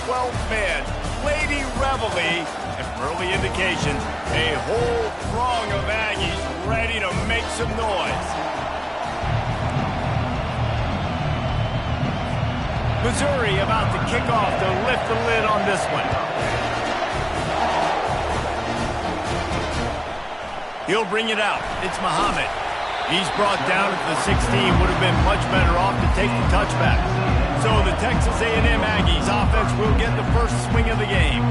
12th man. Lady Reveille, and from early indications, a whole throng of Aggies ready to make some noise. Missouri about to kick off to lift the lid on this one. He'll bring it out. It's Muhammad. He's brought down at the 16. Would have been much better off to take the touchback. So the Texas A&M Aggies offense will get the first swing of the game.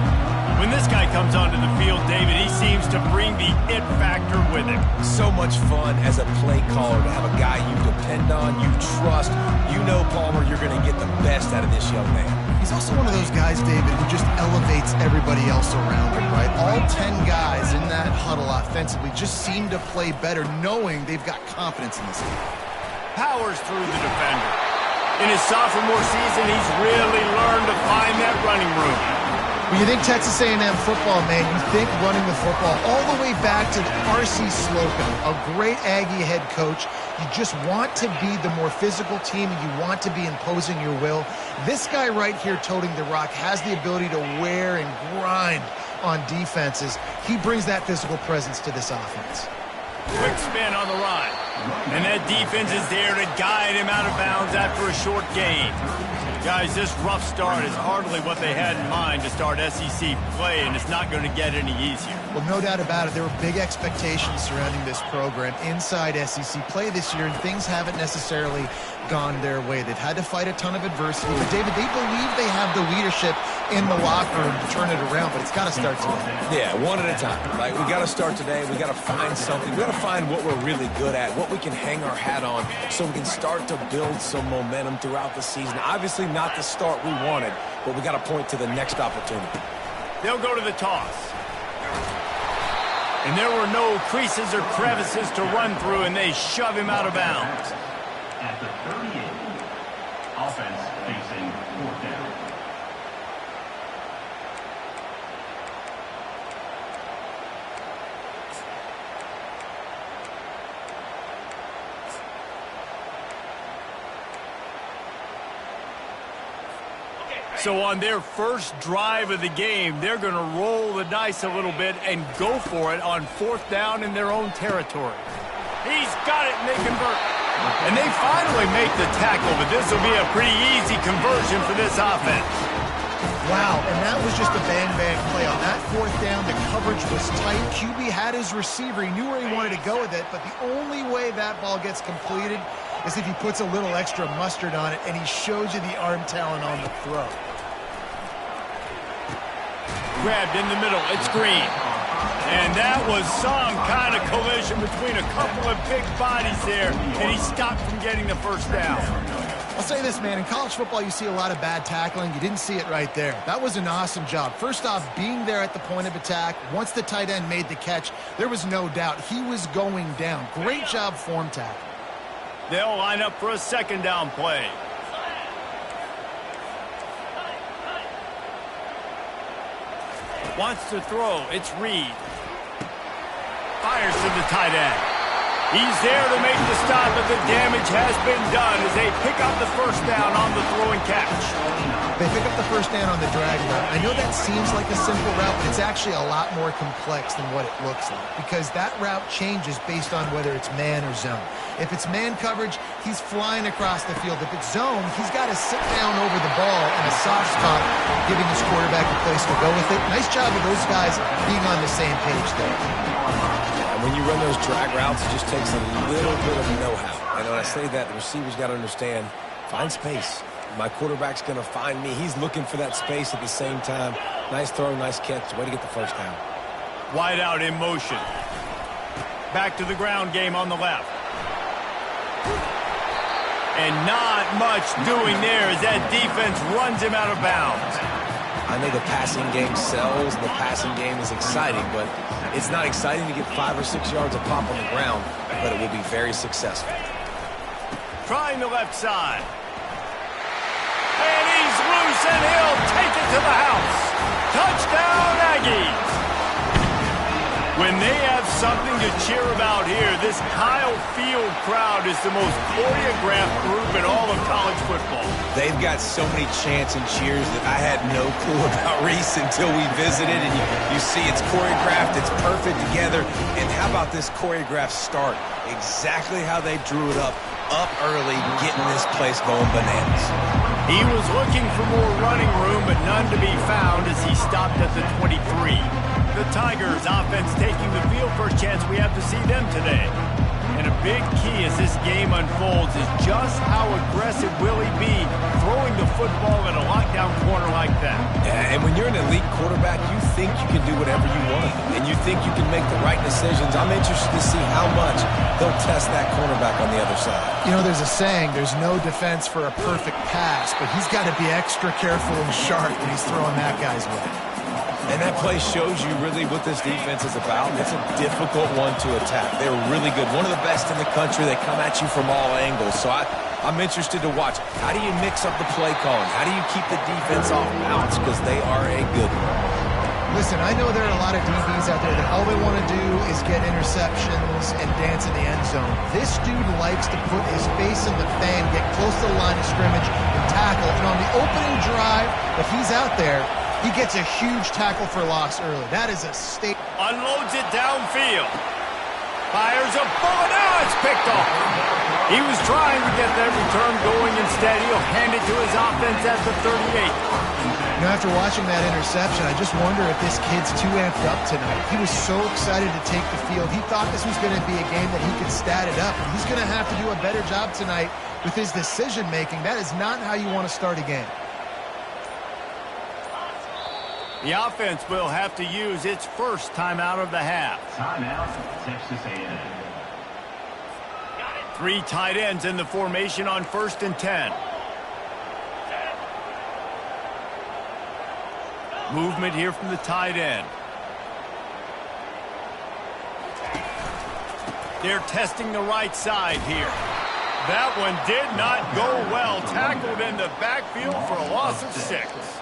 When this guy comes onto the field, David, he seems to bring the it factor with him. So much fun as a play caller to have a guy you depend on, you trust. You know, Palmer, you're going to get the best out of this young man. He's also one of those guys, David, who just elevates everybody else around him, right? All 10 guys in that huddle offensively just seem to play better knowing they've got confidence in this game. Powers through the defender. In his sophomore season, he's really learned to find that running room. When you think Texas A&M football, man, you think running the football all the way back to R.C. Slocum, a great Aggie head coach. You just want to be the more physical team, and you want to be imposing your will. This guy right here toting the rock has the ability to wear and grind on defenses. He brings that physical presence to this offense. Quick spin on the run. And that defense is there to guide him out of bounds after a short gain. Guys, this rough start is hardly what they had in mind to start SEC play, and it's not going to get any easier. Well, no doubt about it. There were big expectations surrounding this program inside SEC play this year, and things haven't necessarily gone their way. They've had to fight a ton of adversity. But, David, they believe they have the leadership in the locker room to turn it around, but it's got to start today. Yeah, one at a time. Like, we got to start today. We got to find something. We got to find what we're really good at, what we can hang our hat on, so we can start to build some momentum throughout the season. Obviously, not the start we wanted, but we got to point to the next opportunity. They'll go to the toss. And there were no creases or crevices to run through, and they shove him out of bounds. At the 38, offense facing fourth down. So on their first drive of the game, they're going to roll the dice a little bit and go for it on fourth down in their own territory. He's got it, and they convert. And they finally make the tackle, but this will be a pretty easy conversion for this offense. Wow, and that was just a bang-bang play. On that fourth down, the coverage was tight. QB had his receiver. He knew where he wanted to go with it, but the only way that ball gets completed is if he puts a little extra mustard on it, and he shows you the arm talent on the throw. Grabbed in the middle. It's Green. And that was some kind of collision between a couple of big bodies there, and he stopped from getting the first down. I'll say this, man. In college football, you see a lot of bad tackling. You didn't see it right there. That was an awesome job. First off, being there at the point of attack. Once the tight end made the catch, there was no doubt he was going down. Great job form tackle. They'll line up for a second down play. Wants to throw. It's Reed. Fires to the tight end. He's there to make the stop, but the damage has been done as they pick up the first down on the throw and catch. They pick up the first down on the drag route. I know that seems like a simple route, but it's actually a lot more complex than what it looks like, because that route changes based on whether it's man or zone. If it's man coverage, he's flying across the field. If it's zone, he's got to sit down over the ball in a soft spot, giving his quarterback a place to go with it. Nice job of those guys being on the same page there. When you run those drag routes, it just takes a little bit of know-how. And when I say that, the receiver's got to understand, find space. My quarterback's going to find me. He's looking for that space at the same time. Nice throw, nice catch. Way to get the first down. Wide out in motion. Back to the ground game on the left. And not much doing there as that defense runs him out of bounds. I know the passing game sells, and the passing game is exciting, but it's not exciting to get 5 or 6 yards of pop on the ground, but it will be very successful. Trying the left side. And he's loose, and he'll take it to the house. Touchdown, Aggies. When they have something to cheer about here. This Kyle Field crowd is the most choreographed group in all of college football. They've got so many chants and cheers that I had no clue about Reese until we visited. And you see it's choreographed, it's perfect together. And how about this choreographed start? Exactly how they drew it up early, getting this place going bananas. He was looking for more running room, but none to be found as he stopped at the 23. The Tigers offense taking the field for a chance we have to see them today. And a big key as this game unfolds is just how aggressive will he be throwing the football in a lockdown corner like that. Yeah, and when you're an elite quarterback, you think you can do whatever you want to do, and you think you can make the right decisions. I'm interested to see how much they'll test that cornerback on the other side. You know, there's a saying, there's no defense for a perfect pass, but he's got to be extra careful and sharp when he's throwing that guy's way. And that play shows you really what this defense is about. It's a difficult one to attack. They're really good. One of the best in the country. They come at you from all angles. So I'm interested to watch. How do you mix up the play calling? How do you keep the defense off balance? Because they are a good one. Listen, I know there are a lot of DBs out there that all they want to do is get interceptions and dance in the end zone. This dude likes to put his face in the fan, get close to the line of scrimmage, and tackle. And on the opening drive, if he's out there, he gets a huge tackle for loss early. That is a state. Unloads it downfield. Fires a bullet. Now it's picked off. He was trying to get that return going. Instead, he'll hand it to his offense at the 38. You know, after watching that interception, I just wonder if this kid's too amped up tonight. He was so excited to take the field. He thought this was going to be a game that he could stat it up. And he's going to have to do a better job tonight with his decision-making. That is not how you want to start a game. The offense will have to use its first timeout of the half. Timeout, Texas A&M. 3 tight ends in the formation on 1st and 10. Movement here from the tight end. They're testing the right side here. That one did not go well. Tackled in the backfield for a loss of 6.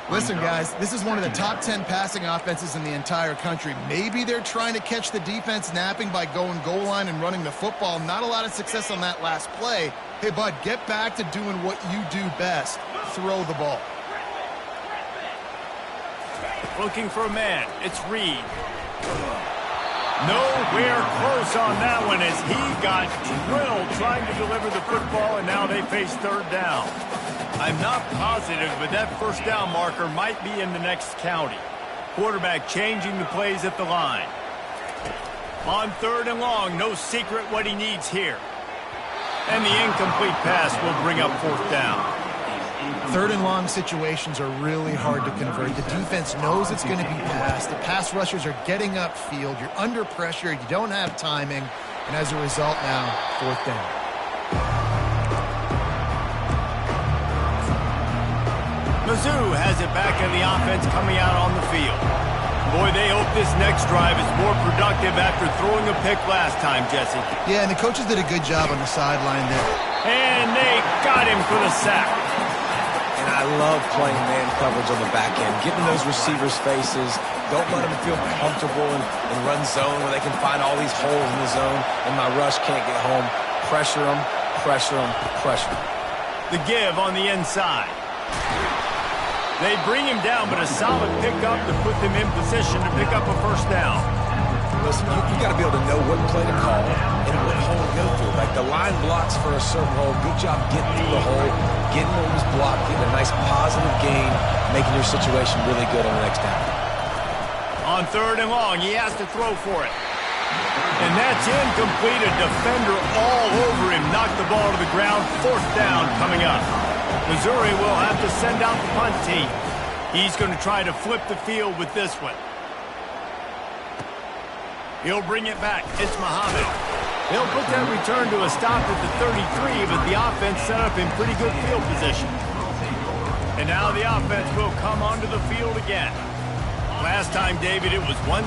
Listen, guys, this is one of the top 10 passing offenses in the entire country. Maybe they're trying to catch the defense napping by going goal line and running the football. Not a lot of success on that last play. Hey, bud, get back to doing what you do best. Throw the ball. Looking for a man. It's Reed. Nowhere close on that one as he got drilled trying to deliver the football, and now they face 3rd down. I'm not positive, but that 1st down marker might be in the next county. Quarterback changing the plays at the line. On 3rd and long, no secret what he needs here. And the incomplete pass will bring up 4th down. 3rd and long situations are really hard to convert. The defense knows it's going to be passed. The pass rushers are getting upfield. You're under pressure. You don't have timing. And as a result now, 4th down. Mizzou has it back in the offense coming out on the field. Boy, they hope this next drive is more productive after throwing a pick last time, Jesse. Yeah, and the coaches did a good job on the sideline there. And they got him for the sack. And I love playing man coverage on the back end, getting those receivers' faces. Don't let them feel comfortable in run zone where they can find all these holes in the zone and my rush can't get home. Pressure them, pressure them, pressure them. The give on the inside. They bring him down, but a solid pickup to put them in position to pick up a 1st down. Listen, you got to be able to know what play to call and what hole to go through. Like the line blocks for a certain hole. Good job getting through the hole, getting where it was blocked, getting a nice positive gain, making your situation really good on the next down. On 3rd and long, he has to throw for it. And that's incomplete. A defender all over him. Knocked the ball to the ground. 4th down coming up. Missouri will have to send out the punt team. He's going to try to flip the field with this one. He'll bring it back. It's Muhammad. He'll put that return to a stop at the 33, but the offense set up in pretty good field position. And now the offense will come onto the field again. Last time, David, it was 1-2-3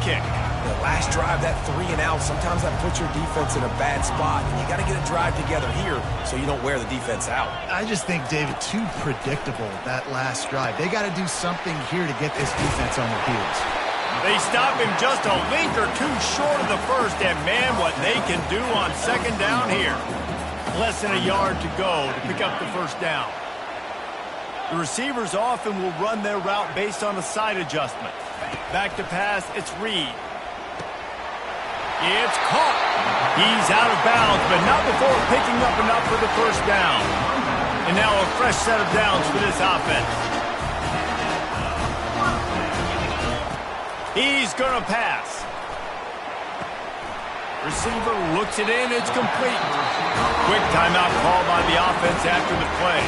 kick. The last drive, that 3 and out, sometimes that puts your defense in a bad spot. And you got to get a drive together here so you don't wear the defense out. I just think, David, too predictable that last drive. They got to do something here to get this defense on their heels. They stop him just a length or two short of the first, and man, what they can do on second down here. Less than a yard to go to pick up the first down. The receivers often will run their route based on a side adjustment. Back to pass, it's Reed. It's caught. He's out of bounds, but not before picking up enough for the first down. And now a fresh set of downs for this offense. He's going to pass. Receiver looks it in. It's complete. Quick timeout call by the offense after the play.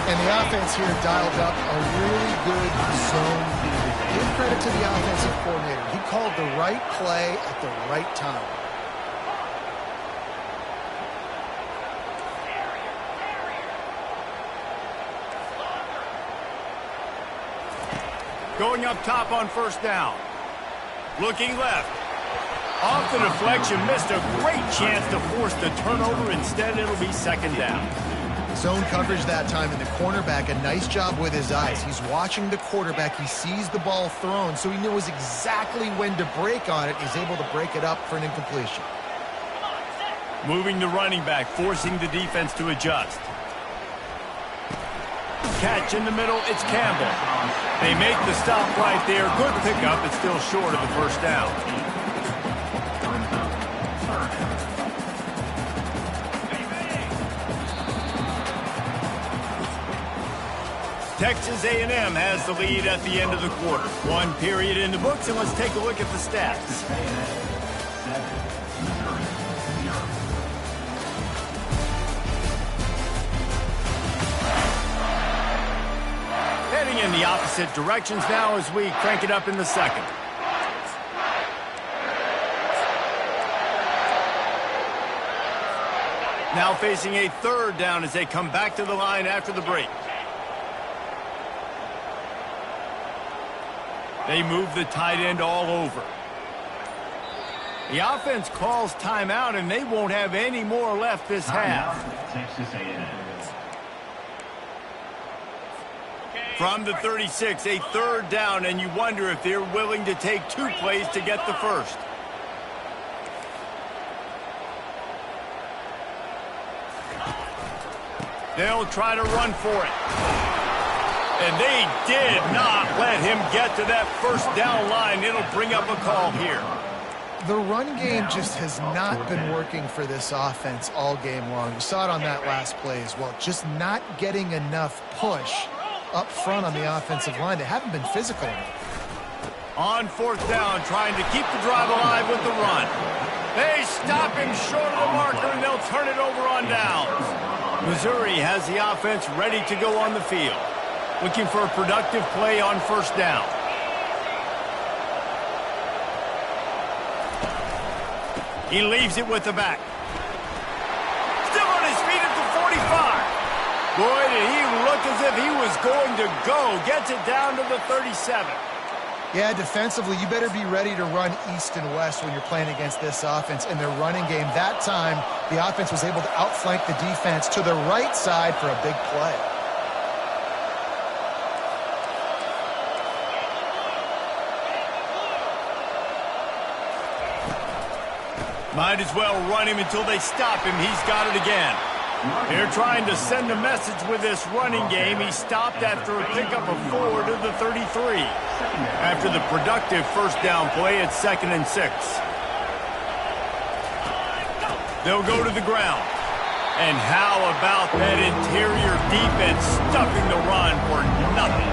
And the offense here dialed up a really good zone read. Give credit to the offensive coordinator. He called the right play at the right time. Going up top on first down. Looking left. Off the deflection, missed a great chance to force the turnover. Instead, it'll be second down. Zone coverage that time, and the cornerback, a nice job with his eyes. He's watching the quarterback. He sees the ball thrown, so he knows exactly when to break on it. He's able to break it up for an incompletion. Moving the running back, forcing the defense to adjust. Catch in the middle, it's Campbell. They make the stop right there. Good pickup, it's still short of the first down. Texas A&M has the lead at the end of the quarter. One period in the books, and let's take a look at the stats. Heading in the opposite directions now as we crank it up in the second. Now facing a third down as they come back to the line after the break. They move the tight end all over. The offense calls timeout, and they won't have any more left this half. Texas A&M. From the 36, a third down, and you wonder if they're willing to take two plays to get the first. They'll try to run for it. And they did not let him get to that first down line. It'll bring up a call here. The run game just has not been working for this offense all game long. You saw it on that last play as well. Just not getting enough push up front on the offensive line. They haven't been physical enough. On fourth down, trying to keep the drive alive with the run. They stop him short of the marker, and they'll turn it over on downs. Missouri has the offense ready to go on the field. Looking for a productive play on first down. He leaves it with the back. Still on his feet at the 45. Boy, did he look as if he was going to go. Gets it down to the 37. Yeah, defensively, you better be ready to run east and west when you're playing against this offense. In their running game, that time, the offense was able to outflank the defense to the right side for a big play. Might as well run him until they stop him. He's got it again. They're trying to send a message with this running game. He stopped after a pickup of 4 to the 33. After the productive first down play, it's 2nd and 6. They'll go to the ground. And how about that interior defense stuffing the run for nothing?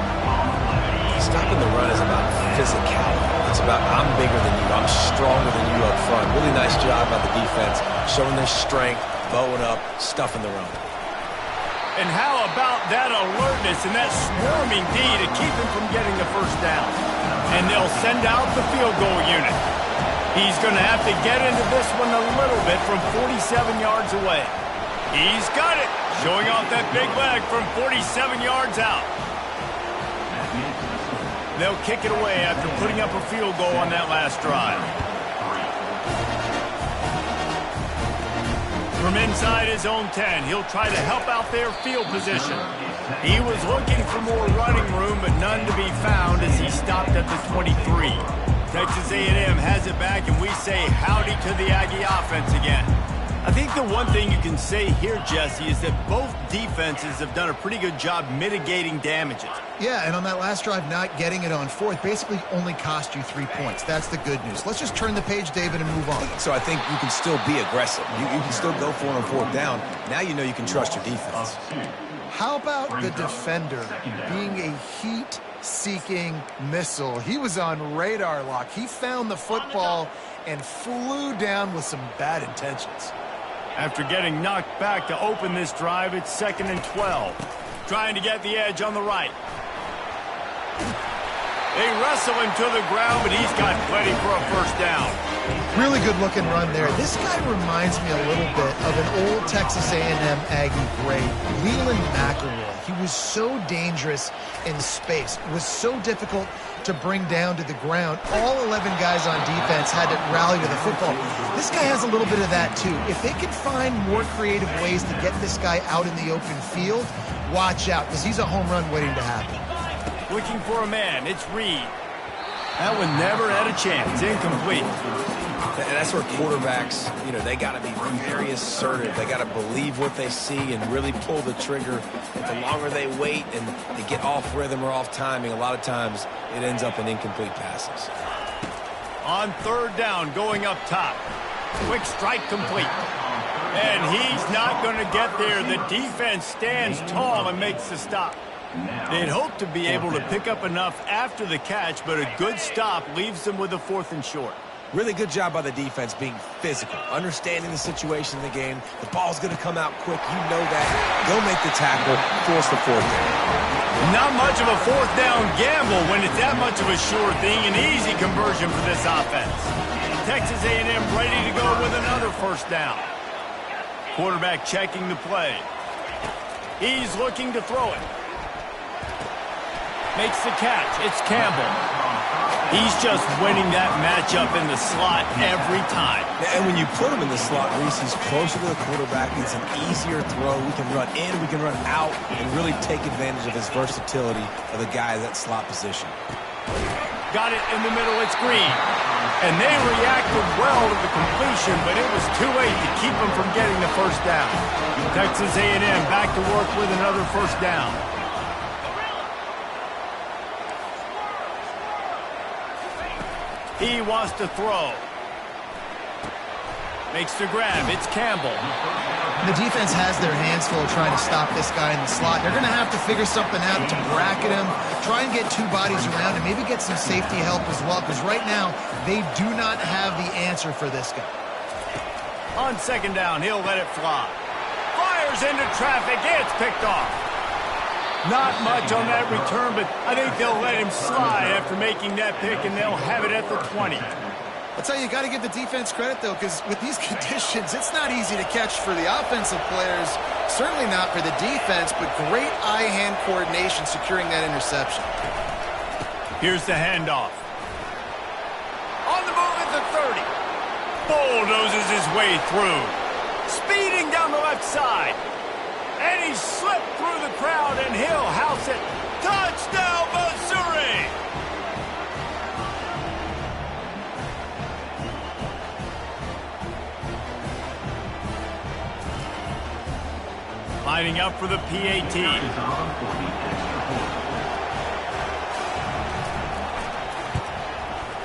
Stopping the run is about physicality. It's about I'm bigger than you, I'm stronger than you up front. Really nice job by the defense, showing their strength, bowing up, stuffing the run. And how about that alertness and that swarming D to keep him from getting the first down? And they'll send out the field goal unit. He's going to have to get into this one a little bit from 47 yards away. He's got it, showing off that big leg from 47 yards out. They'll kick it away after putting up a field goal on that last drive. From inside his own 10, he'll try to help out their field position. He was looking for more running room, but none to be found as he stopped at the 23. Texas A&M has it back, and we say howdy to the Aggie offense again. I think the one thing you can say here, Jesse, is that both defenses have done a pretty good job mitigating damages. Yeah, and on that last drive, not getting it on fourth basically only cost you 3 points. That's the good news. Let's just turn the page, David, and move on. So I think you can still be aggressive. You can still go for it on fourth down. Now you know you can trust your defense. How about the defender being a heat-seeking missile? He was on radar lock. He found the football and flew down with some bad intentions. After getting knocked back to open this drive, it's 2nd and 12. Trying to get the edge on the right. They wrestle him to the ground, but he's got plenty for a first down. Really good-looking run there. This guy reminds me a little bit of an old Texas A&M Aggie great, Leland McElroy. He was so dangerous in space. It was so difficult to bring down to the ground. All 11 guys on defense had to rally to the football. This guy has a little bit of that, too. If they can find more creative ways to get this guy out in the open field, watch out, because he's a home run waiting to happen. Looking for a man. It's Reed. That one never had a chance. Incomplete. And that's where quarterbacks, they got to be very assertive. They got to believe what they see and really pull the trigger. But the longer they wait and they get off rhythm or off timing, a lot of times it ends up in incomplete passes. On 3rd down, going up top. Quick strike complete. And he's not going to get there. The defense stands tall and makes the stop. They'd hope to be able to pick up enough after the catch, but a good stop leaves them with a 4th and short. Really good job by the defense being physical, understanding the situation in the game. The ball's going to come out quick. You know that. They'll make the tackle, force the 4th down. Not much of a 4th down gamble when it's that much of a sure thing. An easy conversion for this offense. Texas A&M ready to go with another 1st down. Quarterback checking the play. He's looking to throw it. Makes the catch. It's Campbell. He's just winning that matchup in the slot every time. And when you put him in the slot, Reese, he's closer to the quarterback. It's an easier throw. We can run in, we can run out, and really take advantage of his versatility of the guy in that slot position. Got it in the middle. It's Green. And they reacted well to the completion, but it was too late to keep him from getting the 1st down. Texas A&M back to work with another 1st down. He wants to throw. Makes the grab. It's Campbell. The defense has their hands full trying to stop this guy in the slot. They're going to have to figure something out to bracket him, try and get 2 bodies around, and maybe get some safety help as well, because right now they do not have the answer for this guy. On 2nd down, he'll let it fly. Fires into traffic. It's picked off. Not much on that return, but I think they'll let him slide after making that pick, and they'll have it at the 20. I'll tell you, you got to give the defense credit, though, because with these conditions, it's not easy to catch for the offensive players, certainly not for the defense, but great eye-hand coordination securing that interception. Here's the handoff. On the move at the 30. Bulldozes his way through. Speeding down the left side. And he slipped through the crowd, and he'll house it. Touchdown, Missouri! Lining up for the PAT.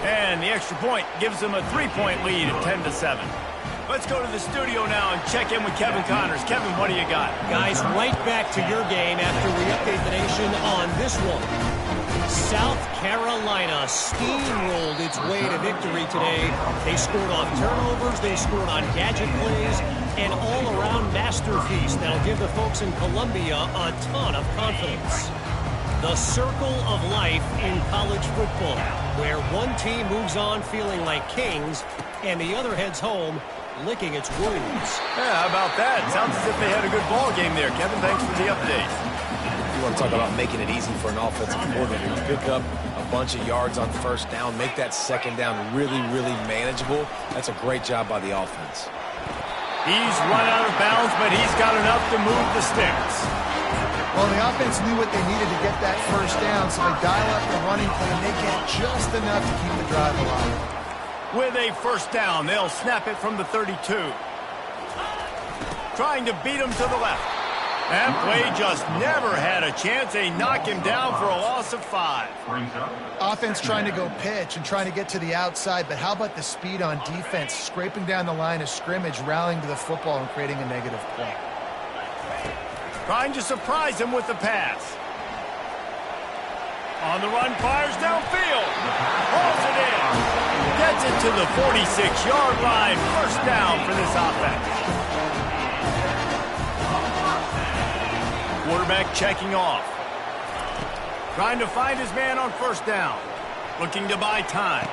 And the extra point gives them a 3-point lead at 10-7. Let's go to the studio now and check in with Kevin Connors. Kevin, what do you got? Guys, right back to your game after we update the nation on this one. South Carolina steamrolled its way to victory today. They scored on turnovers, they scored on gadget plays, an all-around masterpiece that'll give the folks in Columbia a ton of confidence. The circle of life in college football, where one team moves on feeling like kings and the other heads home licking its wounds. Yeah, how about that? Sounds as if they had a good ball game there. Kevin, thanks for the update. You want to talk about making it easy for an offensive coordinator. You pick up a bunch of yards on 1st down, make that 2nd down really, really manageable. That's a great job by the offense. He's run out of bounds, but he's got enough to move the sticks. Well, the offense knew what they needed to get that first down, so they dial up the running play, and they get just enough to keep the drive alive. With a first down, they'll snap it from the 32. Trying to beat him to the left. That play just never had a chance. They knock him down for a loss of 5. Offense trying to go pitch and trying to get to the outside, but how about the speed on defense, scraping down the line of scrimmage, rallying to the football, and creating a negative play. Trying to surprise him with the pass. On the run, fires downfield. Hauls it in. Gets it to the 46-yard line. First down for this offense. Quarterback checking off. Trying to find his man on first down. Looking to buy time.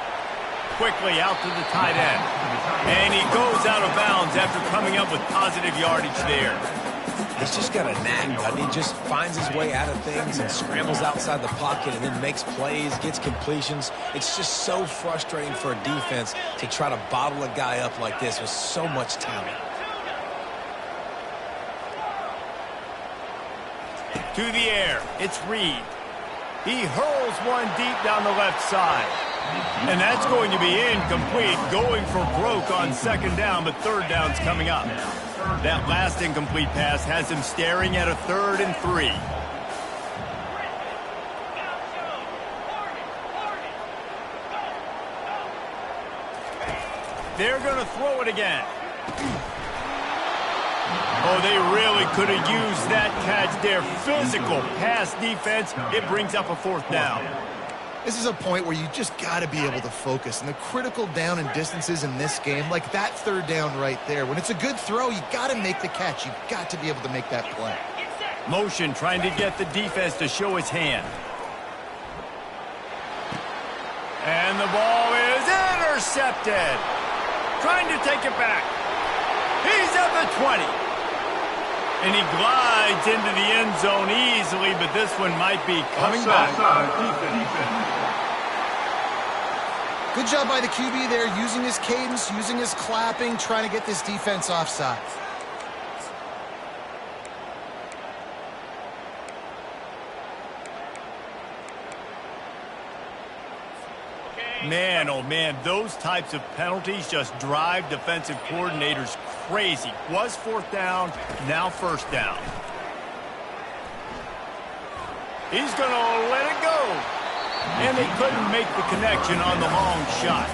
Quickly out to the tight end. And he goes out of bounds after coming up with positive yardage there. He's just got a knack, but he just finds his way out of things and scrambles outside the pocket and then makes plays, gets completions. It's just so frustrating for a defense to try to bottle a guy up like this with so much talent. To the air, it's Reed. He hurls one deep down the left side. And that's going to be incomplete, going for broke on second down, but third down's coming up. That last incomplete pass has him staring at a 3rd and 3. They're going to throw it again. Oh, they really could have used that catch there. Physical pass defense. It brings up a 4th down. This is a point where you just got to be able to focus. And the critical down and distances in this game, like that 3rd down right there, when it's a good throw, you got to make the catch. You've got to be able to make that play. Motion trying to get the defense to show his hand. And the ball is intercepted. Trying to take it back. He's at the 20. And he glides into the end zone easily, but this one might be coming back. Good job by the QB there, using his cadence, using his clapping, trying to get this defense offside. Man, oh man, those types of penalties just drive defensive coordinators crazy. Was 4th down, now first down. He's going to let it go. And they couldn't make the connection on the long shot.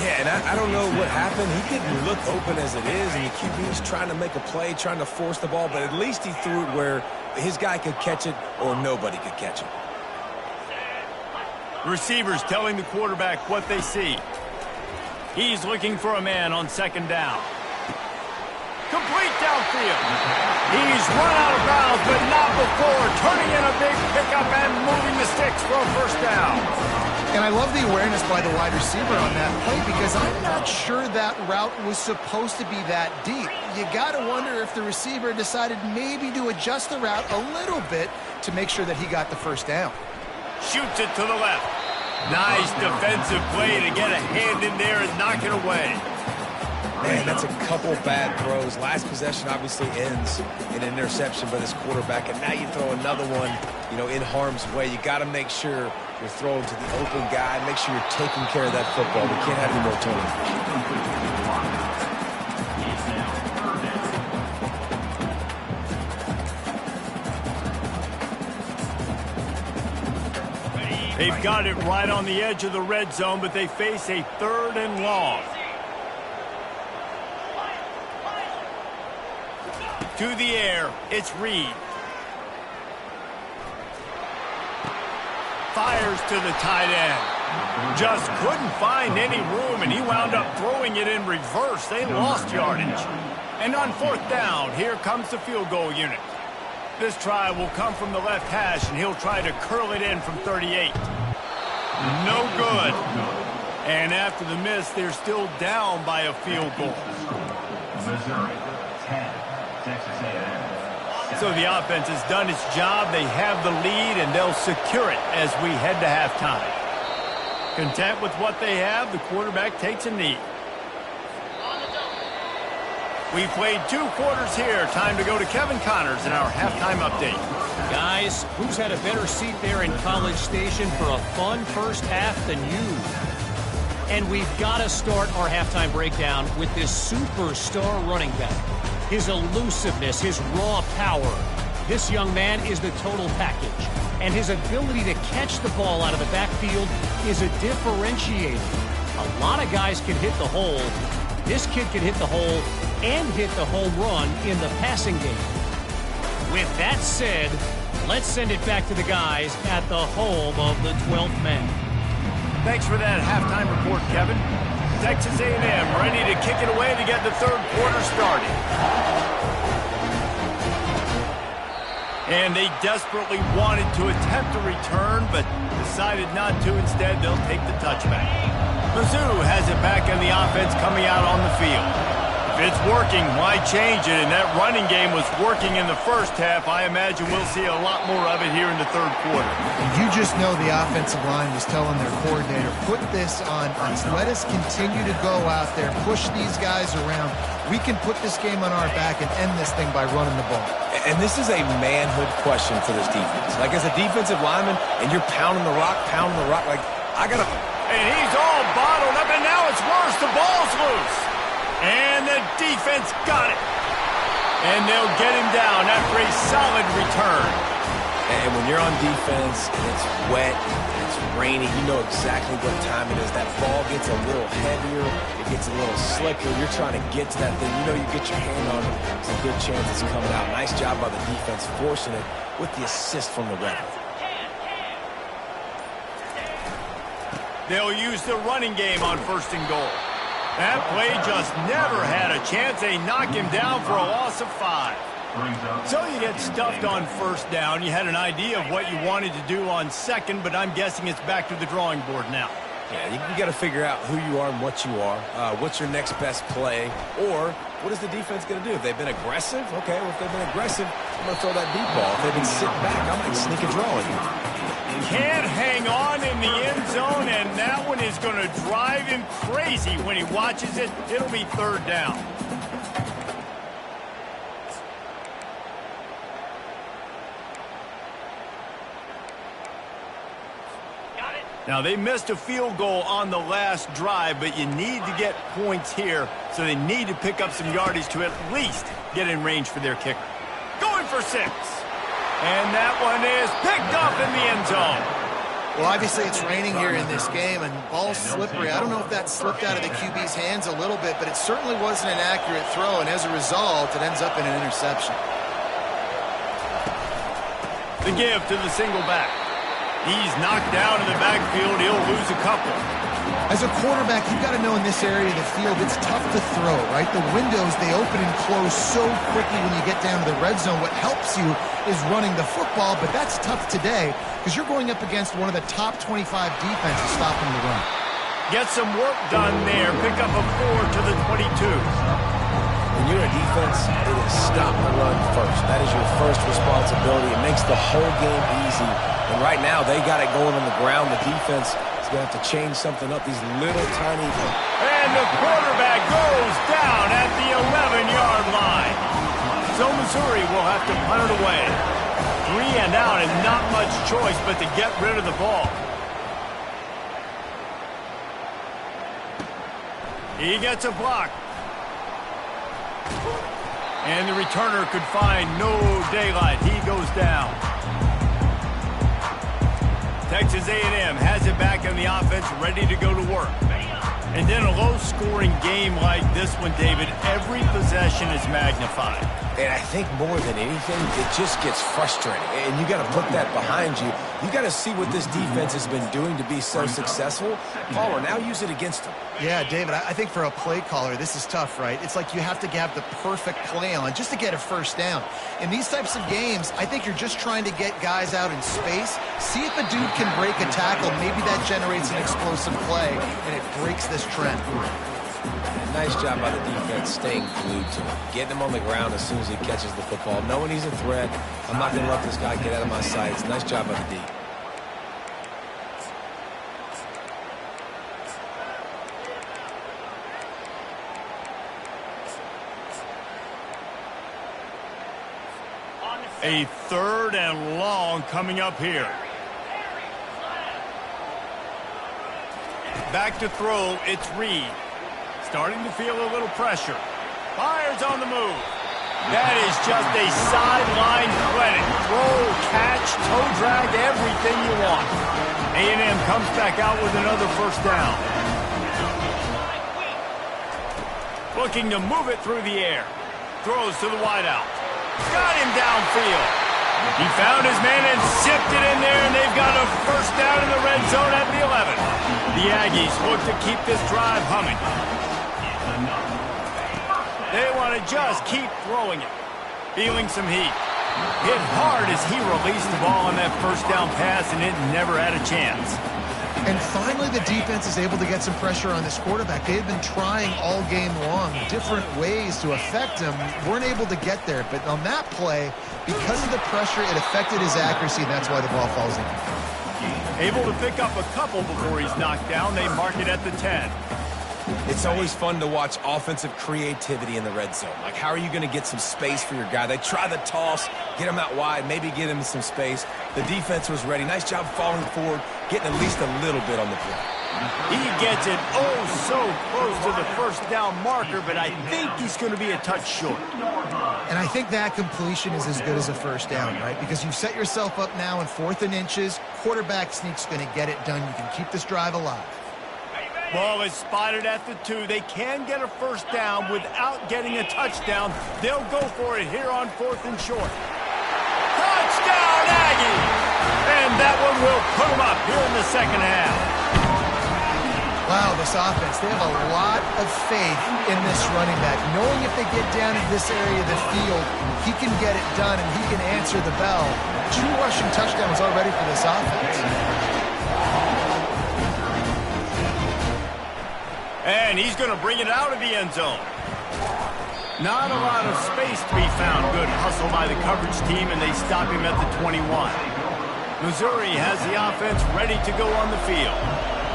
Yeah, and I don't know what happened. He didn't look open as it is, and the QB's trying to make a play, trying to force the ball, but at least he threw it where his guy could catch it or nobody could catch it. Receivers telling the quarterback what they see. He's looking for a man on second down. Complete downfield. He's run out of bounds, but not before turning in a big pickup and moving the sticks for a first down. And I love the awareness by the wide receiver on that play because I'm not sure that route was supposed to be that deep. You got to wonder if the receiver decided maybe to adjust the route a little bit to make sure that he got the first down. Shoots it to the left. Nice defensive play to get a hand in there and knock it away. Man, that's a couple bad throws. Last possession obviously ends in an interception by this quarterback, and now you throw another one, in harm's way. You got to make sure you're throwing to the open guy. Make sure you're taking care of that football. We can't have any more turnovers. They've got it right on the edge of the red zone, but they face a 3rd and long. To the air, it's Reed. Fires to the tight end. Just couldn't find any room, and he wound up throwing it in reverse. They lost yardage. And on 4th down, here comes the field goal unit. This try will come from the left hash, and he'll try to curl it in from 38. No good. And after the miss, they're still down by a field goal. Missouri, 10. Texas A&M. So the offense has done its job. They have the lead, and they'll secure it as we head to halftime. Content with what they have, the quarterback takes a knee. We played 2 quarters here. Time to go to Kevin Connors in our halftime update. Guys, who's had a better seat there in College Station for a fun first half than you? And we've got to start our halftime breakdown with this superstar running back. His elusiveness, his raw power. This young man is the total package. And his ability to catch the ball out of the backfield is a differentiator. A lot of guys can hit the hole. This kid can hit the hole and hit the home run in the passing game. With that said, let's send it back to the guys at the home of the 12th man. Thanks for that halftime report, Kevin. Texas A&M ready to kick it away to get the third quarter started. And they desperately wanted to attempt a return, but decided not to. Instead, they'll take the touchback. Mizzou has it back in the offense coming out on the field. If it's working, why change it? And that running game was working in the first half. I imagine we'll see a lot more of it here in the third quarter. You just know the offensive line was telling their coordinator, put this on us. Let us continue to go out there, push these guys around. We can put this game on our back and end this thing by running the ball. And this is a manhood question for this defense. Like, as a defensive lineman, and you're pounding the rock, like, I got to... And he's all bottled up, and now it's worse. The ball's loose. And the defense got it. And they'll get him down after a solid return. And when you're on defense, and it's wet, and it's rainy, you know exactly what time it is. That ball gets a little heavier, it gets a little slicker. You're trying to get to that thing. You know you get your hand on it. It's a good chance it's coming out. Nice job by the defense forcing it with the assist from the ref. They'll use the running game on first and goal. That play just never had a chance. They knock him down for a loss of 5. So you get stuffed on first down. You had an idea of what you wanted to do on second, but I'm guessing it's back to the drawing board now. Yeah, you got to figure out who you are and what you are. What's your next best play? Or what is the defense going to do? If they've been aggressive, okay, well, if they've been aggressive, I'm going to throw that deep ball. If they've been sitting back, I might sneak a draw in here. Can't hang on in the end zone, and that one is going to drive him crazy when he watches it. It'll be third down. Now, they missed a field goal on the last drive, but you need to get points here, so they need to pick up some yardage to at least get in range for their kicker. Going for 6. And that one is picked up in the end zone. Well, obviously it's raining here in this game, and ball's slippery. I don't know if that slipped out of the QB's hands a little bit, but it certainly wasn't an accurate throw, and as a result, it ends up in an interception. The give to the single back. He's knocked down in the backfield. He'll lose a couple. As a quarterback, you've got to know in this area of the field, it's tough to throw, right? The windows, they open and close so quickly when you get down to the red zone. What helps you is running the football, but that's tough today because you're going up against one of the top 25 defenses stopping the run. Get some work done there. Pick up a 4 to the 22. When you're a defense, it is stop the run first. That is your first responsibility. It makes the whole game easy. And right now, they got it going on the ground. The defense is going to have to change something up. These little tiny... And the quarterback goes down at the 11-yard line. So Missouri will have to punt it away. 3 and out and not much choice but to get rid of the ball. He gets a block. And the returner could find no daylight. He goes down. Texas A&M has it back in the offense, ready to go to work. And then a low-scoring game like this one, David, every possession is magnified. And I think more than anything, it just gets frustrating. And you got to put that behind you. You got to see what this defense has been doing to be so successful. Caller, now use it against them. Yeah, David, I think for a play caller, this is tough, right? It's like you have to have the perfect play on just to get a first down. In these types of games, I think you're just trying to get guys out in space, see if a dude can break a tackle. Maybe that generates an explosive play, and it breaks this trend. Nice job by the defense staying glued to him. Getting him on the ground as soon as he catches the football. Knowing he's a threat, I'm not going to let this guy get out of my sights. Nice job by the D. On A 3rd and long coming up here. Back to throw, it's Reed. Starting to feel a little pressure. Fires on the move. That is just a sideline clinic. Throw, catch, toe drag, everything you want. A&M comes back out with another first down. Looking to move it through the air. Throws to the wideout. Got him downfield. He found his man and zipped it in there, and they've got a first down in the red zone at the 11. The Aggies look to keep this drive humming. They want to just keep throwing it. Feeling some heat. Hit hard as he released the ball on that first down pass, and it never had a chance. And finally, the defense is able to get some pressure on this quarterback. They had been trying all game long different ways to affect him. Weren't able to get there. But on that play, because of the pressure, it affected his accuracy, and that's why the ball falls in. Able to pick up a couple before he's knocked down. They mark it at the 10. It's always fun to watch offensive creativity in the red zone. Like, how are you going to get some space for your guy? They try the toss, get him out wide, maybe get him some space. The defense was ready. Nice job falling forward, getting at least a little bit on the play. He gets it so close to the first down marker, but I think he's going to be a touch short. And I think that completion is as good as a first down, right? Because you've set yourself up now in 4th and inches. Quarterback sneak's going to get it done. You can keep this drive alive. Ball is spotted at the 2. They can get a first down without getting a touchdown. They'll go for it here on 4th and short. Touchdown, Aggie! And that one will put them up here in the second half. Wow, this offense, they have a lot of faith in this running back. Knowing if they get down in this area of the field, he can get it done and he can answer the bell. 2 rushing touchdowns already for this offense. And he's going to bring it out of the end zone. Not a lot of space to be found. Good hustle by the coverage team, and they stop him at the 21. Missouri has the offense ready to go on the field.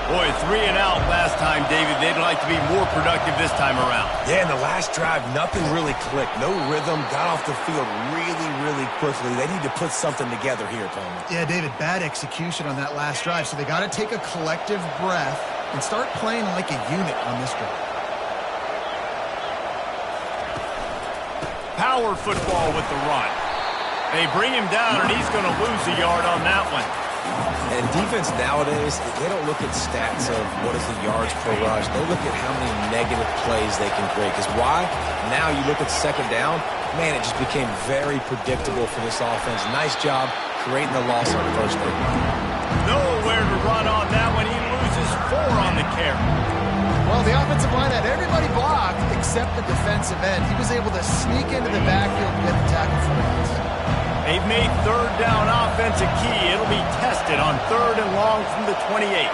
Boy, 3 and out last time, David. They'd like to be more productive this time around. Yeah, in the last drive, nothing really clicked. No rhythm, got off the field really quickly. They need to put something together here, Tony. Yeah, David, bad execution on that last drive, so they got to take a collective breath and start playing like a unit on this drive. Power football with the run. They bring him down, and he's going to lose a yard on that one. And defense nowadays, they don't look at stats of what is the yards per rush. They look at how many negative plays they can create. Because why? Now you look at second down, man, it just became very predictable for this offense. Nice job creating the loss on first down. Nowhere to run on that one. He loses 4 on the carry. Well, the offensive line had everybody blocked except the defensive end. He was able to sneak into the backfield and get the tackle for us. They've made third down offense a key. It'll be tested on 3rd and long from the 28.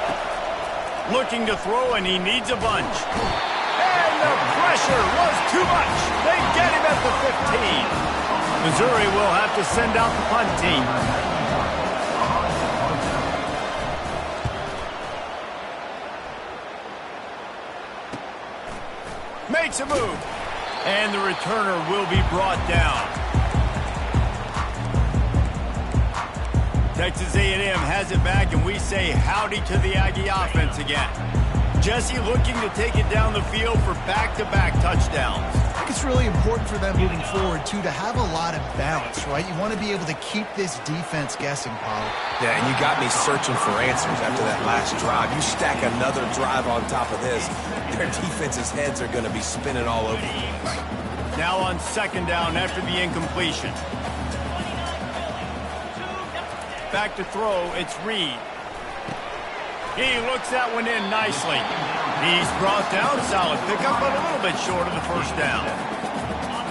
Looking to throw, and he needs a bunch. And the pressure was too much. They get him at the 15. Missouri will have to send out the punt team. Makes a move. And the returner will be brought down. Texas A&M has it back, and we say howdy to the Aggie offense again. Jesse looking to take it down the field for back-to-back touchdowns. I think it's really important for them moving forward, too, to have a lot of bounce, right? You want to be able to keep this defense guessing, Paul. Yeah, and you got me searching for answers after that last drive. You stack another drive on top of this, their defense's heads are going to be spinning all over the place. Now on second down after the incompletion. Back to throw, it's Reed. He looks that one in nicely. He's brought down, solid pickup, but a little bit short of the first down.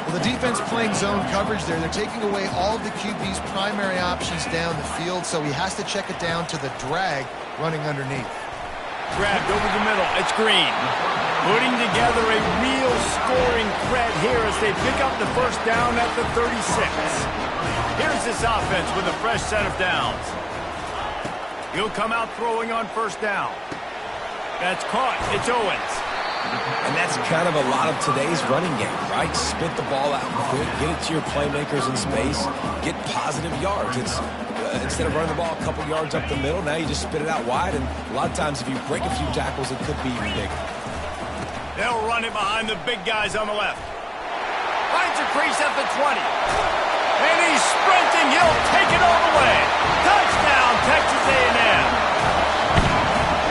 Well, the defense playing zone coverage there. They're taking away all of the QB's primary options down the field, so he has to check it down to the drag running underneath. Grabbed over the middle, it's Green. Putting together a real scoring threat here as they pick up the first down at the 36. Here's this offense with a fresh set of downs. He'll come out throwing on first down. That's caught. It's Owens. And that's kind of a lot of today's running game, right? Spit the ball out quick, get it to your playmakers in space, get positive yards. It's instead of running the ball a couple yards up the middle, now you just spit it out wide, and a lot of times if you break a few tackles, it could be even bigger. They'll run it behind the big guys on the left. Finds a crease at the 20. And he's sprinting. He'll take it all the way. Touchdown, Texas A&M.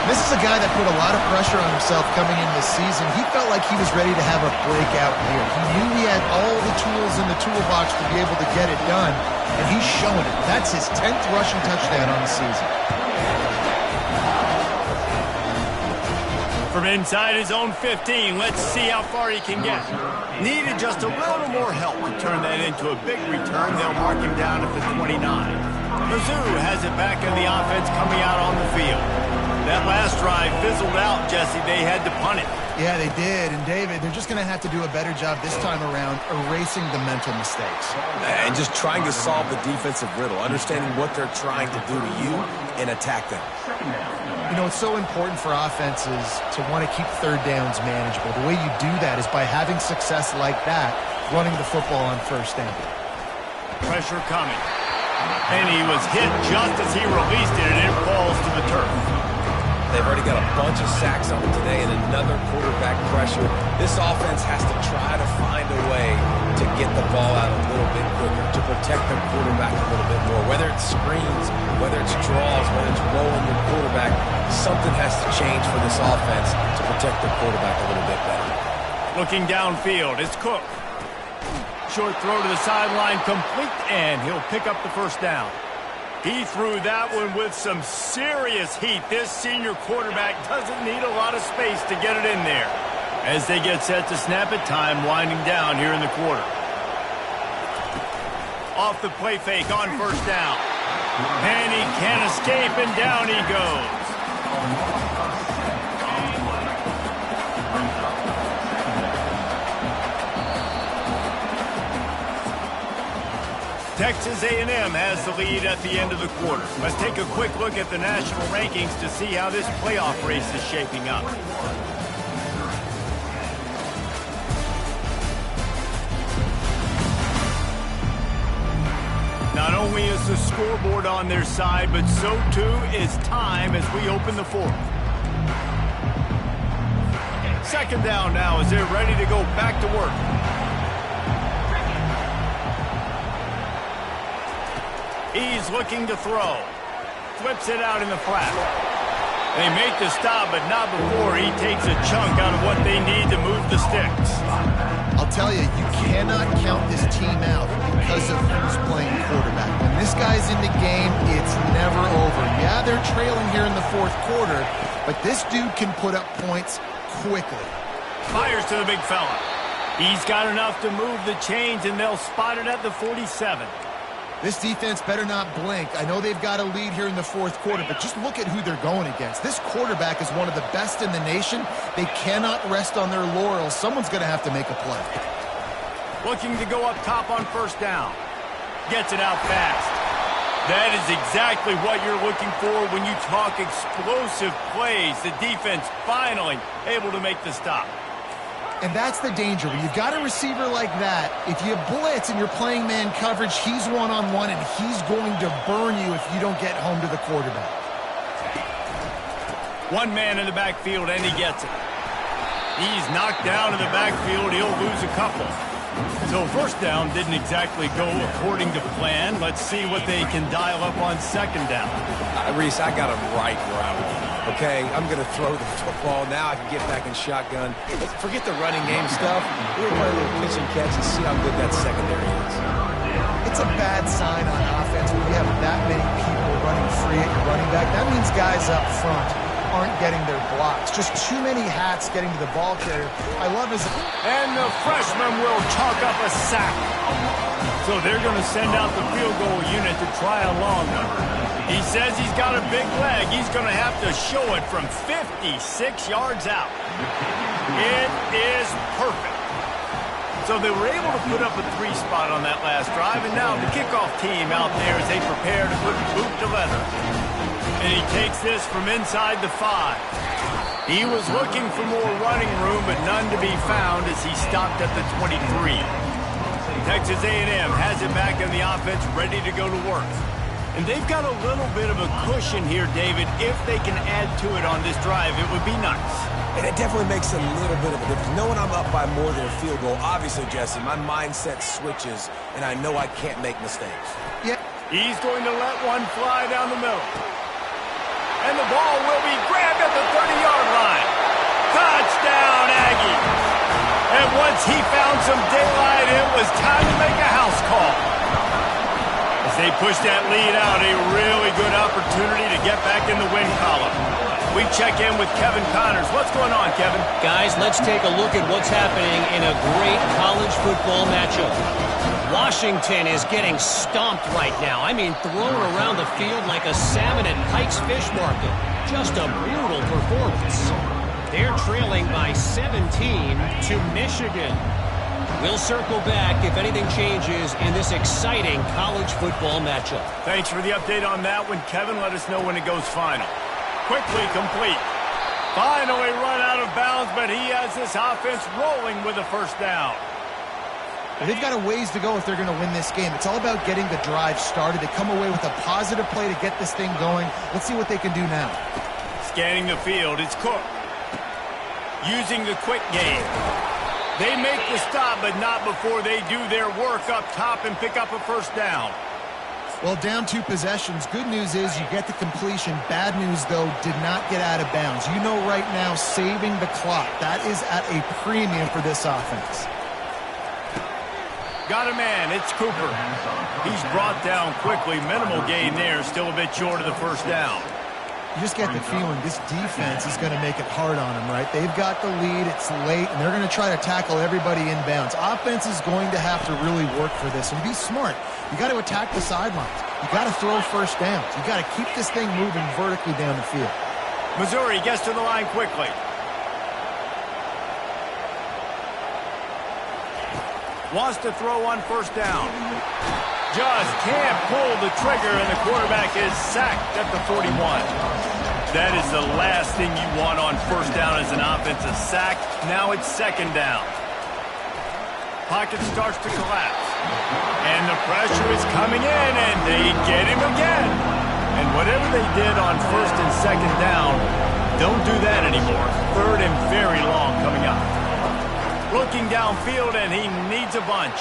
This is a guy that put a lot of pressure on himself coming in this season. He felt like he was ready to have a breakout year. He knew he had all the tools in the toolbox to be able to get it done, and he's showing it. That's his 10th rushing touchdown on the season. From inside his own 15, let's see how far he can get. Needed just a little more help to turn that into a big return. They'll mark him down at the 29. Mizzou has it back in the offense coming out on the field. That last drive fizzled out, Jesse. They had to punt it. Yeah, they did. And, David, they're just going to have to do a better job this time around erasing the mental mistakes. And just trying to solve the defensive riddle, understanding what they're trying to do to you and attack them. You know, it's so important for offenses to want to keep third downs manageable. The way you do that is by having success like that, running the football on first down. Pressure coming. And he was hit just as he released it, and it falls to the turf. They've already got a bunch of sacks on them today and another quarterback pressure. This offense has to try to find a way to get the ball out a little bit quicker, to protect the quarterback a little bit more. Whether it's screens, whether it's draws, whether it's rolling your quarterback, something has to change for this offense to protect the quarterback a little bit better. Looking downfield, it's Cook. Short throw to the sideline, complete, and he'll pick up the first down. He threw that one with some serious heat. This senior quarterback doesn't need a lot of space to get it in there. As they get set to snap it, time winding down here in the quarter. Off the play fake on first down. And he can't escape, and down he goes. Texas A&M has the lead at the end of the quarter. Let's take a quick look at the national rankings to see how this playoff race is shaping up. Not only is the scoreboard on their side, but so too is time as we open the fourth. Second down now as they're ready to go back to work. He's looking to throw. Flips it out in the flat. They make the stop, but not before he takes a chunk out of what they need to move the sticks. I'll tell you, you cannot count this team out because of who's playing quarterback. When this guy's in the game, it's never over. Yeah, they're trailing here in the fourth quarter, but this dude can put up points quickly. Fires to the big fella. He's got enough to move the chains, and they'll spot it at the 47. This defense better not blink. I know they've got a lead here in the fourth quarter, but just look at who they're going against. This quarterback is one of the best in the nation. They cannot rest on their laurels. Someone's going to have to make a play. Looking to go up top on first down. Gets it out fast. That is exactly what you're looking for when you talk explosive plays. The defense finally able to make the stop. And that's the danger. When you've got a receiver like that, if you blitz and you're playing man coverage, he's one-on-one, and he's going to burn you if you don't get home to the quarterback. One man in the backfield, and he gets it. He's knocked down in the backfield. He'll lose a couple. So first down didn't exactly go according to plan. Let's see what they can dial up on second down. Reese, I got him right where I want him. Okay, I'm going to throw the football. Now I can get back in shotgun. Forget the running game stuff. We'll play a little pitch and catch and see how good that secondary is. It's a bad sign on offense when you have that many people running free at your running back. That means guys up front aren't getting their blocks. Just too many hats getting to the ball carrier. I love his... And the freshman will chalk up a sack. So they're going to send out the field goal unit to try a long one. He says he's got a big leg. He's going to have to show it from 56 yards out. It is perfect. So they were able to put up a 3-spot on that last drive, and now the kickoff team out there as they prepare to put boot to leather. And he takes this from inside the 5. He was looking for more running room, but none to be found as he stopped at the 23. Texas A&M has it back in the offense, ready to go to work. And they've got a little bit of a cushion here, David. If they can add to it on this drive, it would be nice. And it definitely makes a little bit of a difference. Knowing I'm up by more than a field goal, obviously, Jesse, my mindset switches, and I know I can't make mistakes. Yeah. He's going to let one fly down the middle. And the ball will be grabbed at the 30-yard line. Touchdown, Aggie. And once he found some daylight, it was time to make a house call. As they push that lead out, a really good opportunity to get back in the win column. We check in with Kevin Connors. What's going on, Kevin? Guys, let's take a look at what's happening in a great college football matchup. Washington is getting stomped right now. I mean, thrown around the field like a salmon at Pike's Fish Market. Just a brutal performance. They're trailing by 17 to Michigan. We'll circle back if anything changes in this exciting college football matchup. Thanks for the update on that one, Kevin. Let us know when it goes final. Quickly complete. Finally run out of bounds, but he has this offense rolling with a first down. They've got a ways to go if they're going to win this game. It's all about getting the drive started. They come away with a positive play to get this thing going. Let's see what they can do now. Scanning the field, it's Cook. Using the quick game. They make the stop, but not before they do their work up top and pick up a first down. Well, down 2 possessions. Good news is you get the completion. Bad news, though, did not get out of bounds. You know right now, saving the clock. That is at a premium for this offense. Got a man. It's Cooper. He's brought down quickly. Minimal gain there. Still a bit short of the first down. You just get the feeling this defense is going to make it hard on them, right? They've got the lead. It's late, and they're going to try to tackle everybody in bounds. Offense is going to have to really work for this and be smart. You got to attack the sidelines. You got to throw first downs. You got to keep this thing moving vertically down the field. Missouri gets to the line quickly. Wants to throw on first down. Just can't pull the trigger, and the quarterback is sacked at the 41. That is the last thing you want on first down as an offensive sack. Now it's second down. Pocket starts to collapse. And the pressure is coming in, and they get him again. And whatever they did on first and second down, don't do that anymore. Third and very long coming up. Looking downfield, and he needs a bunch.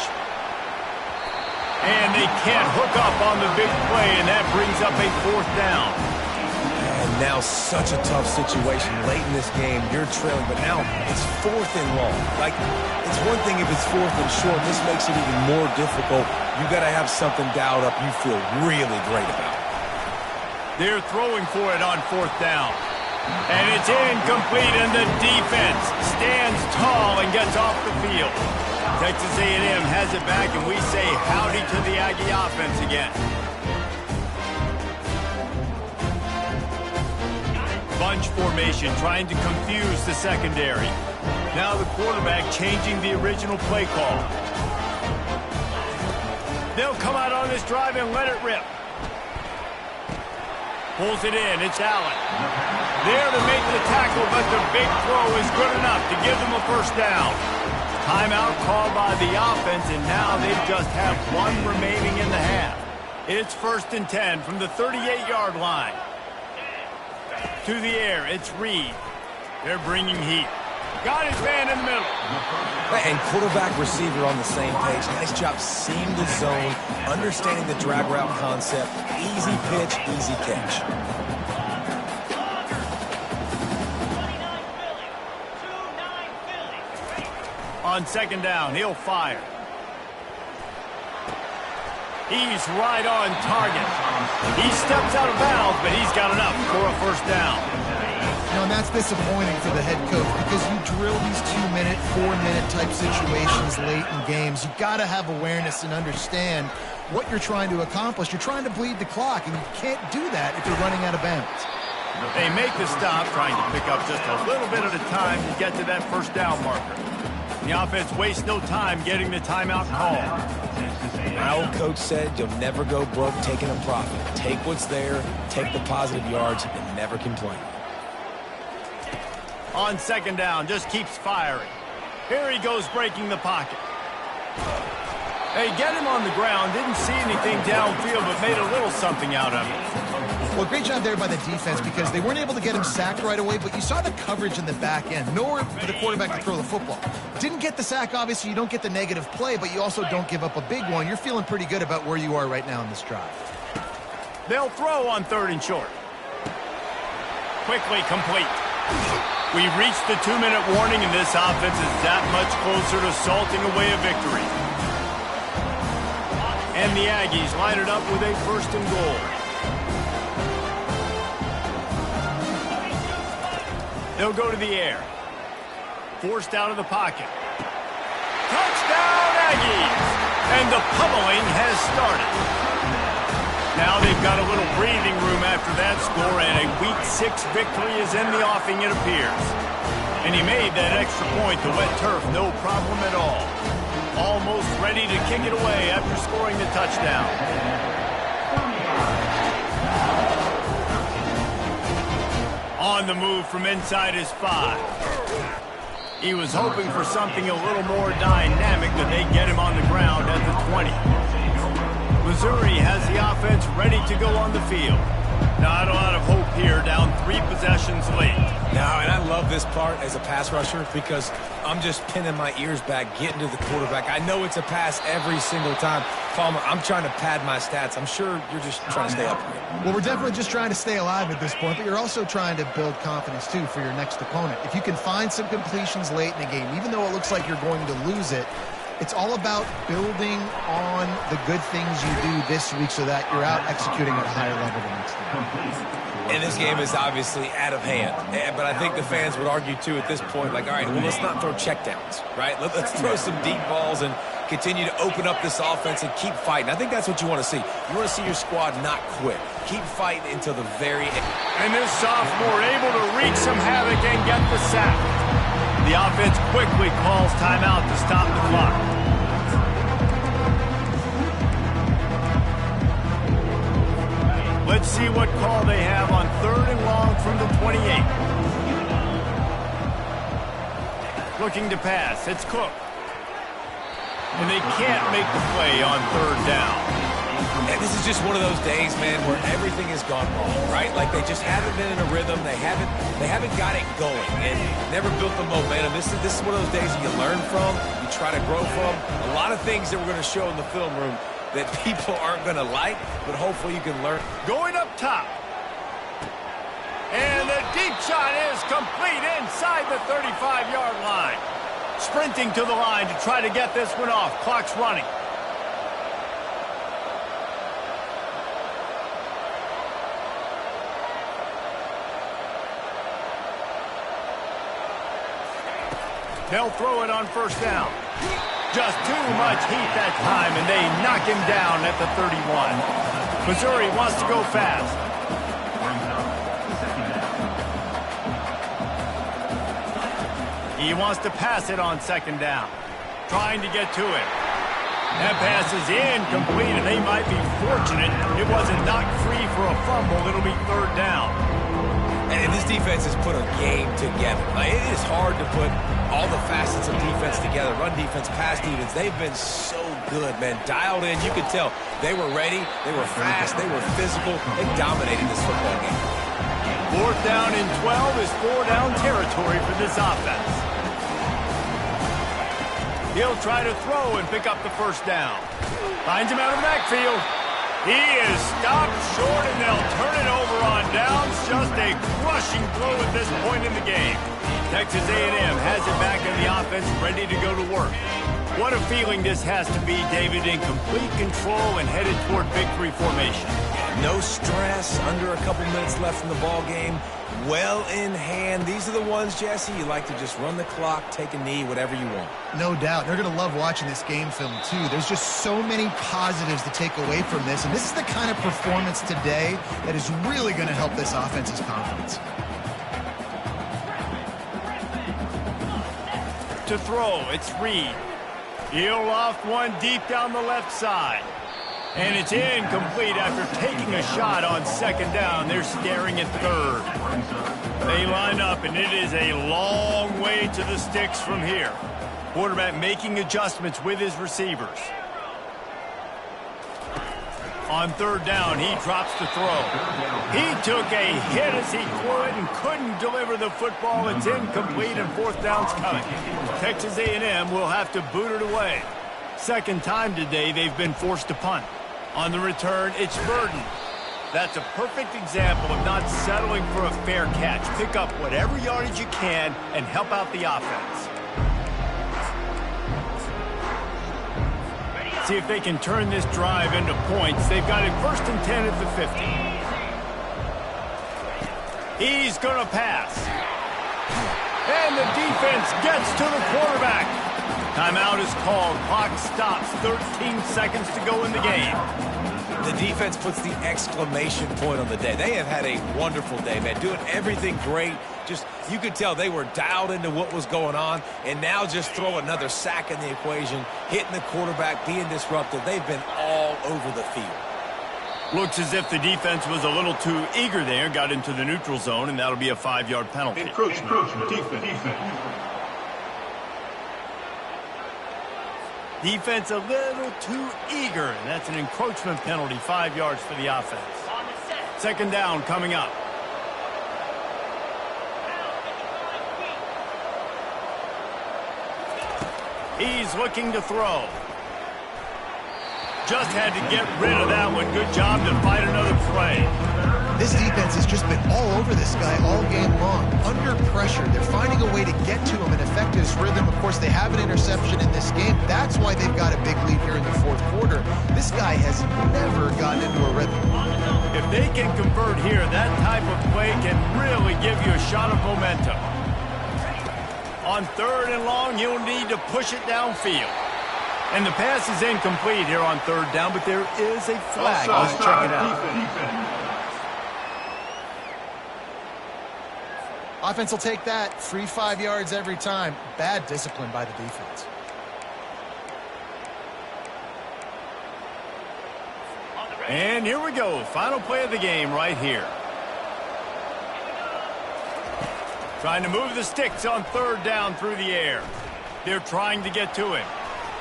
And they can't hook up on the big play, and that brings up a fourth down. And now such a tough situation. Late in this game, you're trailing, but now it's fourth and long. Like, it's one thing if it's fourth and short. This makes it even more difficult. You got to have something dialed up you feel really great about. They're throwing for it on fourth down. And it's incomplete, and the defense stands tall and gets off the field. Texas A&M has it back, and we say howdy to the Aggie offense again. Bunch formation, trying to confuse the secondary. Now the quarterback changing the original play call. They'll come out on this drive and let it rip. Pulls it in, it's Allen. There to make the tackle, but the big throw is good enough to give them a first down. Timeout called by the offense, and now they just have one remaining in the half. It's first and 10 from the 38-yard line. To the air, it's Reed. They're bringing heat. Got his man in the middle. And quarterback receiver on the same page. Nice job seeing the zone, understanding the drag route concept. Easy pitch, easy catch. On second down, he'll fire. He's right on target. He steps out of bounds, but he's got enough for a first down. You know, and that's disappointing for the head coach because you drill these 2-minute, 4-minute type situations late in games. You got to have awareness and understand what you're trying to accomplish. You're trying to bleed the clock, and you can't do that if you're running out of bounds. They make the stop, trying to pick up just a little bit at a time to get to that first down marker. The offense wastes no time getting the timeout call. My old coach said you'll never go broke taking a profit. Take what's there, take the positive yards, and never complain. On second down, just keeps firing. Here he goes breaking the pocket. They get him on the ground, didn't see anything downfield, but made a little something out of it. Well, great job there by the defense because they weren't able to get him sacked right away, but you saw the coverage in the back end. Nowhere for the quarterback to throw the football. Didn't get the sack, obviously. You don't get the negative play, but you also don't give up a big one. You're feeling pretty good about where you are right now in this drive. They'll throw on 3rd and short. Quickly complete. We've reached the 2-minute warning, and this offense is that much closer to salting away a victory. And the Aggies line it up with a 1st and goal. They'll go to the air. Forced out of the pocket. Touchdown, Aggies! And the pummeling has started. Now they've got a little breathing room after that score, and a Week 6 victory is in the offing, it appears. And he made that extra point, the wet turf, no problem at all. Almost ready to kick it away after scoring the touchdown. On the move from inside his 5. He was hoping for something a little more dynamic, that they get him on the ground at the 20. Missouri has the offense ready to go on the field. Not a lot of hope here, down 3 possessions late. No, and I love this part as a pass rusher because I'm just pinning my ears back, getting to the quarterback. I know it's a pass every single time. Palmer, I'm trying to pad my stats. I'm sure you're just trying to stay up here. Well, we're definitely just trying to stay alive at this point, but you're also trying to build confidence, too, for your next opponent. If you can find some completions late in the game, even though it looks like you're going to lose it, it's all about building on the good things you do this week so that you're out executing at a higher level the next time. And this game is obviously out of hand. But I think the fans would argue, too, at this point, like, all right, well, let's not throw checkdowns, right? Let's throw some deep balls and continue to open up this offense and keep fighting. I think that's what you want to see. You want to see your squad not quit. Keep fighting until the very end. And this sophomore able to wreak some havoc and get the sack. The offense quickly calls timeout to stop the clock. Let's see what call they have on 3rd and long from the 28. Looking to pass. It's Cook. And they can't make the play on 3rd down. And this is just one of those days, man, where everything has gone wrong, right? Like they just haven't been in a rhythm. They haven't got it going and never built the momentum. This is one of those days that you learn from, you try to grow from. A lot of things that we're going to show in the film room that people aren't going to like, but hopefully you can learn. Going up top. And the deep shot is complete inside the 35-yard line. Sprinting to the line to try to get this one off. Clock's running. They'll throw it on 1st down. Just too much heat that time, and they knock him down at the 31. Missouri wants to go fast. He wants to pass it on 2nd down. Trying to get to it. That pass is incomplete, and they might be fortunate it wasn't knocked free for a fumble. It'll be 3rd down. And this defense has put a game together. Like, it is hard to put all the facets of defense together. Run defense, pass defense. They've been so good, man. Dialed in. You could tell they were ready. They were fast. They were physical. They dominated this football game. 4th down and 12 is 4-down territory for this offense. He'll try to throw and pick up the 1st down. Finds him out of the backfield. He is stopped short, and they'll turn it over on downs. Just a crushing blow at this point in the game. Texas A&M has it back in the offense, ready to go to work. What a feeling this has to be, David, in complete control and headed toward victory formation. No stress, under a couple minutes left in the ball game. Well in hand. These are the ones, Jesse, you like to just run the clock, take a knee, whatever you want. No doubt. They're going to love watching this game film, too. There's just so many positives to take away from this, and this is the kind of performance today that is really going to help this offense's confidence. to throw. It's Reed. He'll loft one deep down the left side. And it's incomplete after taking a shot on second down. They're staring at third. They line up, and it is a long way to the sticks from here. Quarterback making adjustments with his receivers. On third down, he drops to throw. He took a hit as he threw it and couldn't deliver the football. It's incomplete, and fourth down's coming. Texas A&M will have to boot it away. Second time today they've been forced to punt. On the return, it's Burden. That's a perfect example of not settling for a fair catch. Pick up whatever yardage you can and help out the offense. See if they can turn this drive into points. They've got it 1st and 10 at the 50. He's going to pass. And the defense gets to the quarterback. Timeout is called. Clock stops. 13 seconds to go in the game. The defense puts the exclamation point on the day. They have had a wonderful day, man. Doing everything great. Just, you could tell they were dialed into what was going on. And now just throw another sack in the equation, hitting the quarterback, being disruptive. They've been all over the field. Looks as if the defense was a little too eager there, got into the neutral zone, and that'll be a 5-yard penalty. Encroachment. Defense. Defense a little too eager, and that's an encroachment penalty, 5 yards for the offense. Second down coming up. He's looking to throw. Just had to get rid of that one. Good job to fight another play. This defense has just been all over this guy all game long. Under pressure, they're finding a way to get to him and affect his rhythm. Of course, they have an interception in this game. That's why they've got a big lead here in the fourth quarter. This guy has never gotten into a rhythm. If they can convert here, that type of play can really give you a shot of momentum. On third and long, you'll need to push it downfield. And the pass is incomplete here on third down, but there is a flag. Let's check it out. Offense will take that. Free 5 yards every time. Bad discipline by the defense. And here we go. Final play of the game right here. Trying to move the sticks on third down through the air. They're trying to get to him.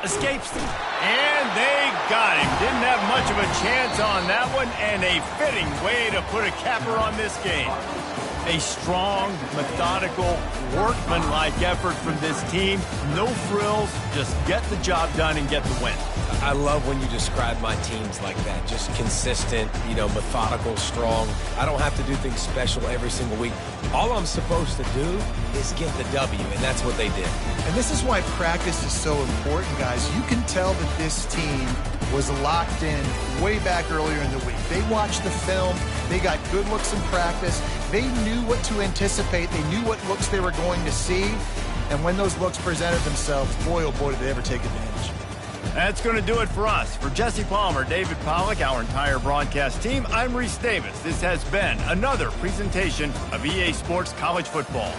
Escapes them. And they got him. Didn't have much of a chance on that one. And a fitting way to put a capper on this game. A strong, methodical, workmanlike effort from this team. No frills, just get the job done and get the win. I love when you describe my teams like that. Just consistent, methodical, strong. I don't have to do things special every single week. All I'm supposed to do is get the W, and that's what they did. And this is why practice is so important, guys. You can tell that this team was locked in way back earlier in the week. They watched the film. They got good looks in practice. They knew what to anticipate. They knew what looks they were going to see. And when those looks presented themselves, boy, oh boy, did they ever take advantage. That's going to do it for us. For Jesse Palmer, David Pollack, our entire broadcast team, I'm Reese Davis. This has been another presentation of EA Sports College Football.